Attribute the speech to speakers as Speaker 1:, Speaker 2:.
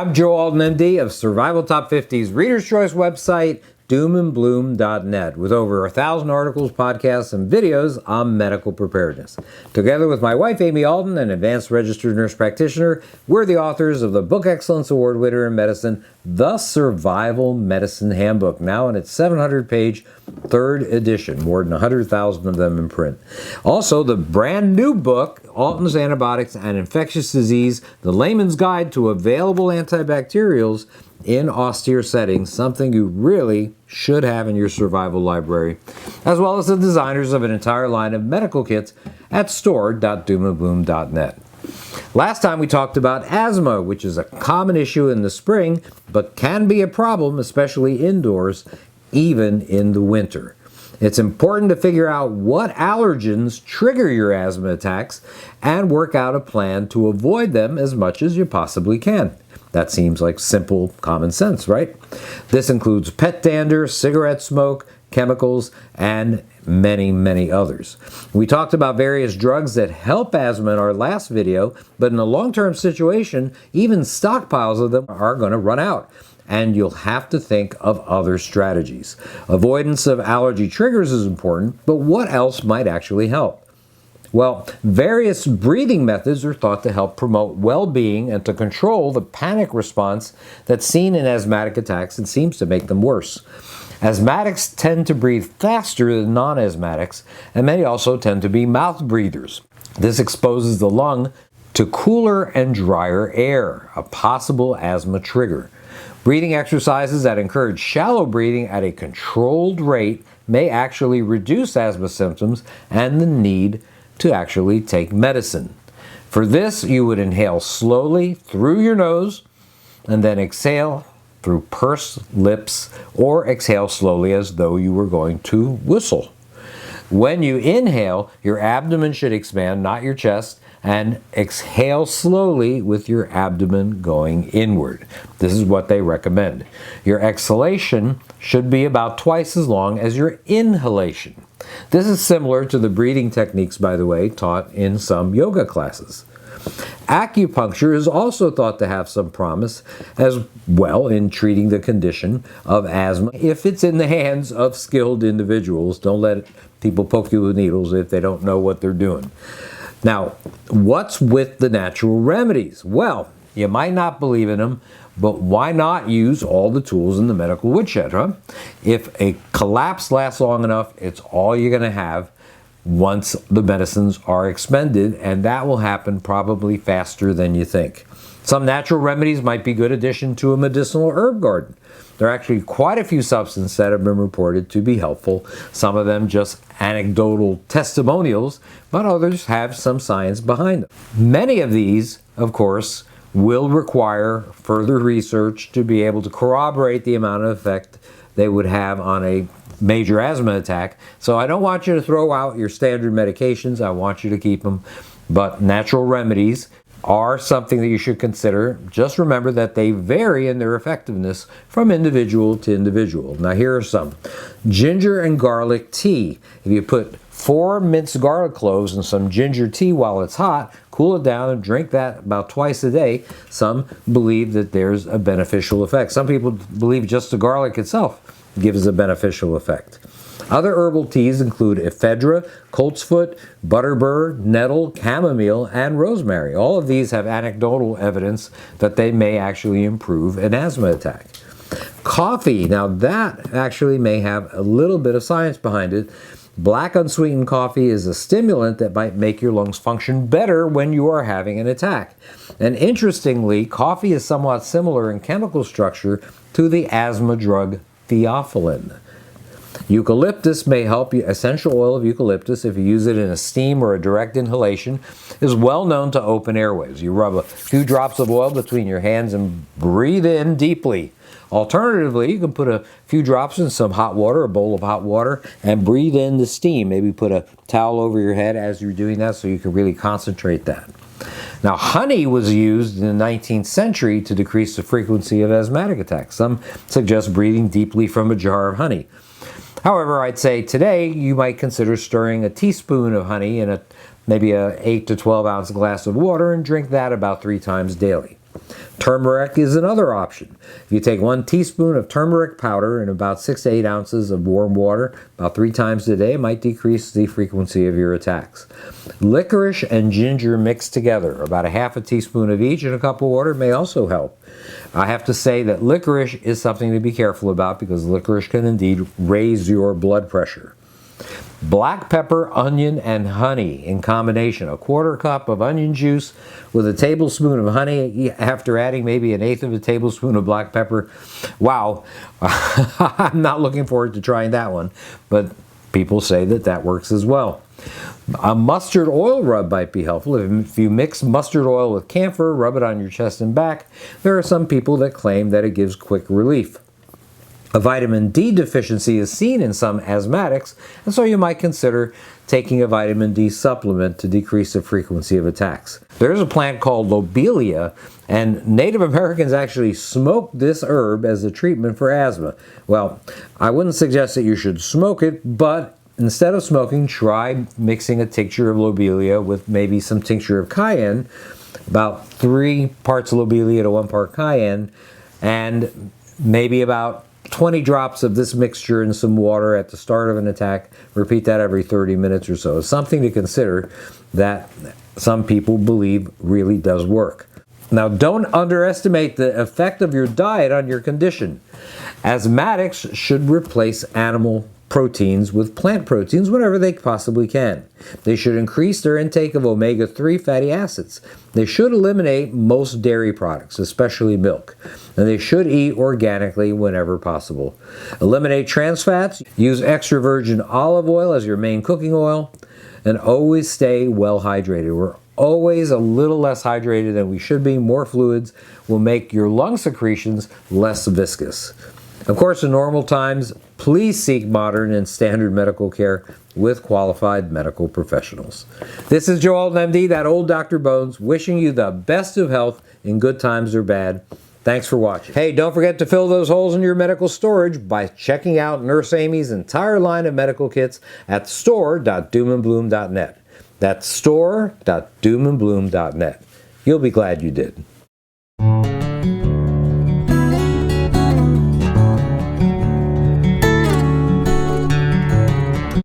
Speaker 1: I'm Joe Alton, MD of Survival Top 50's Reader's Choice website, doomandbloom.net, with over 1,000 articles, podcasts, and videos on medical preparedness. Together with my wife, Amy Alton, an advanced registered nurse practitioner, we're the authors of the Book Excellence Award winner in medicine, The Survival Medicine Handbook, now in its 700-page third edition, more than 100,000 of them in print. Also, the brand new book, Alton's Antibiotics and Infectious Disease, The Layman's Guide to Available Antibacterials in Austere Settings, something you really should have in your survival library, as well as the designers of an entire line of medical kits at store.doomandbloom.net. Last time we talked about asthma, which is a common issue in the spring, but can be a problem, especially indoors, even in the winter. It's important to figure out what allergens trigger your asthma attacks and work out a plan to avoid them as much as you possibly can. That seems like simple common sense, right? This includes pet dander, cigarette smoke, chemicals, and many, many others. We talked about various drugs that help asthma in our last video, but in a long-term situation, even stockpiles of them are going to run out, and you'll have to think of other strategies. Avoidance of allergy triggers is important, but what else might actually help? Well, various breathing methods are thought to help promote well-being and to control the panic response that's seen in asthmatic attacks and seems to make them worse. Asthmatics tend to breathe faster than non-asthmatics, and many also tend to be mouth breathers. This exposes the lung to cooler and drier air, a possible asthma trigger. Breathing exercises that encourage shallow breathing at a controlled rate may actually reduce asthma symptoms and the need to actually take medicine. For this, you would inhale slowly through your nose and then exhale through pursed lips, or exhale slowly as though you were going to whistle. When you inhale, your abdomen should expand, not your chest, and exhale slowly with your abdomen going inward. This is what they recommend. Your exhalation should be about twice as long as your inhalation. This is similar to the breathing techniques, by the way, taught in some yoga classes. Acupuncture is also thought to have some promise as well in treating the condition of asthma if it's in the hands of skilled individuals. Don't let people poke you with needles if they don't know what they're doing. Now, what's with the natural remedies? Well, you might not believe in them, but why not use all the tools in the medical woodshed, huh? If a collapse lasts long enough, it's all you're going to have once the medicines are expended, and that will happen probably faster than you think. Some natural remedies might be good addition to a medicinal herb garden. There are actually quite a few substances that have been reported to be helpful, some of them just anecdotal testimonials, but others have some science behind them. Many of these, of course, will require further research to be able to corroborate the amount of effect they would have on a major asthma attack. So I don't want you to throw out your standard medications. I want you to keep them. But natural remedies are something that you should consider. Just remember that they vary in their effectiveness from individual to individual. Now here are some. Ginger and garlic tea. If you put 4 minced garlic cloves in some ginger tea while it's hot, cool it down and drink that about twice a day. Some believe that there's a beneficial effect. Some people believe just the garlic itself gives a beneficial effect. Other herbal teas include ephedra, coltsfoot, butterbur, nettle, chamomile, and rosemary. All of these have anecdotal evidence that they may actually improve an asthma attack. Coffee, now that actually may have a little bit of science behind it. Black unsweetened coffee is a stimulant that might make your lungs function better when you are having an attack. And interestingly, coffee is somewhat similar in chemical structure to the asthma drug theophylline. Eucalyptus may help you. Essential oil of eucalyptus, if you use it in a steam or a direct inhalation, is well known to open airways. You rub a few drops of oil between your hands and breathe in deeply. Alternatively, you can put a few drops in some hot water, a bowl of hot water, and breathe in the steam. Maybe put a towel over your head as you're doing that so you can really concentrate that. Now, honey was used in the 19th century to decrease the frequency of asthmatic attacks. Some suggest breathing deeply from a jar of honey. However, I'd say today you might consider stirring a teaspoon of honey in maybe a 8 to 12 ounce glass of water and drink that about 3 times daily. Turmeric is another option. If you take 1 teaspoon of turmeric powder and about 6 to 8 ounces of warm water about 3 times a day, it might decrease the frequency of your attacks. Licorice and ginger mixed together, about a half a teaspoon of each in a cup of water, may also help. I have to say that licorice is something to be careful about because licorice can indeed raise your blood pressure. Black pepper, onion, and honey in combination. A quarter cup of onion juice with a tablespoon of honey after adding maybe an eighth of a tablespoon of black pepper. Wow, I'm not looking forward to trying that one, but people say that that works as well. A mustard oil rub might be helpful. If you mix mustard oil with camphor, rub it on your chest and back. There are some people that claim that it gives quick relief. A vitamin D deficiency is seen in some asthmatics, and so you might consider taking a vitamin D supplement to decrease the frequency of attacks. There's a plant called lobelia, and Native Americans actually smoked this herb as a treatment for asthma. Well, I wouldn't suggest that you should smoke it, but instead of smoking, try mixing a tincture of lobelia with maybe some tincture of cayenne, about 3 parts lobelia to 1 part cayenne, and maybe about 20 drops of this mixture in some water at the start of an attack. Repeat that every 30 minutes or so. It's something to consider that some people believe really does work. Now, don't underestimate the effect of your diet on your condition. Asthmatics should replace animal proteins with plant proteins whenever they possibly can. They should increase their intake of omega-3 fatty acids. They should eliminate most dairy products, especially milk. And they should eat organically whenever possible. Eliminate trans fats. Use extra virgin olive oil as your main cooking oil. And always stay well hydrated. We're always a little less hydrated than we should be. More fluids will make your lung secretions less viscous. Of course, in normal times, please seek modern and standard medical care with qualified medical professionals. This is Joe Alton, MD, that old Dr. Bones, wishing you the best of health in good times or bad. Thanks for watching. Hey, don't forget to fill those holes in your medical storage by checking out Nurse Amy's entire line of medical kits at store.doomandbloom.net. That's store.doomandbloom.net. You'll be glad you did.